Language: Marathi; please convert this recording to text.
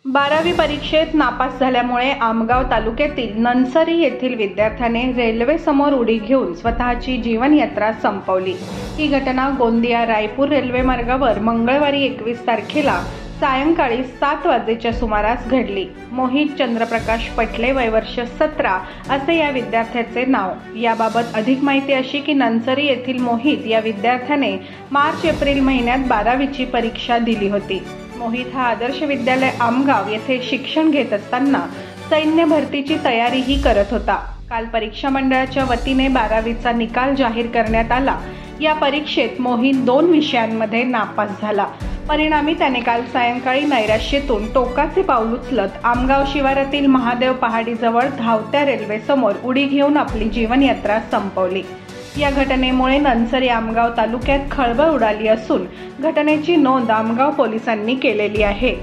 12वी परीक्षेत नापास झाल्यामुळे आमगाव तालुक्यातील नंसरी येथील विद्यार्थ्याने रेल्वे समोर उडी घेऊन स्वतःची जीवनयात्रा संपवली। ही घटना गोंदिया रायपूर रेल्वे मार्गावर मंगळवारी 21 तारखेला सायंकाळी 7 वाजेच्या सुमारास घडली। मोहित चंद्रप्रकाश पटले, वय वर्ष 17 असे या विद्यार्थ्याचे नाव। याबाबत अधिक माहिती अशी की नंसरी येथील मोहित या विद्यार्थ्याने मार्च-एप्रिल महिन्यात 12वीची परीक्षा दिली होती। मोहित हा आदर्श विद्यालय आमगाव येथे शिक्षण घेत असताना सैन्य भरतीची तयारीही करत होता। काल परीक्षा मंडळाच्या वतीने 12वीचा निकाल जाहीर करण्यात आला। या परीक्षेत मोहित 2 विषयांमध्ये नापास झाला। परिणामी त्याने काल सायंकाळी नैराश्यातून टोकाचे पाऊल उचलत आमगाव शिवारातील महादेव पहाडीजवळ धावत्या रेल्वे समोर उडी घेऊन आपली जीवनयात्रा संपवली। या घटनेमुळे नंसरी आमगाव तालुक्यात खळबळ उडाली असून घटनेची नोंद आमगाव पोलिसांनी केलेली आहे।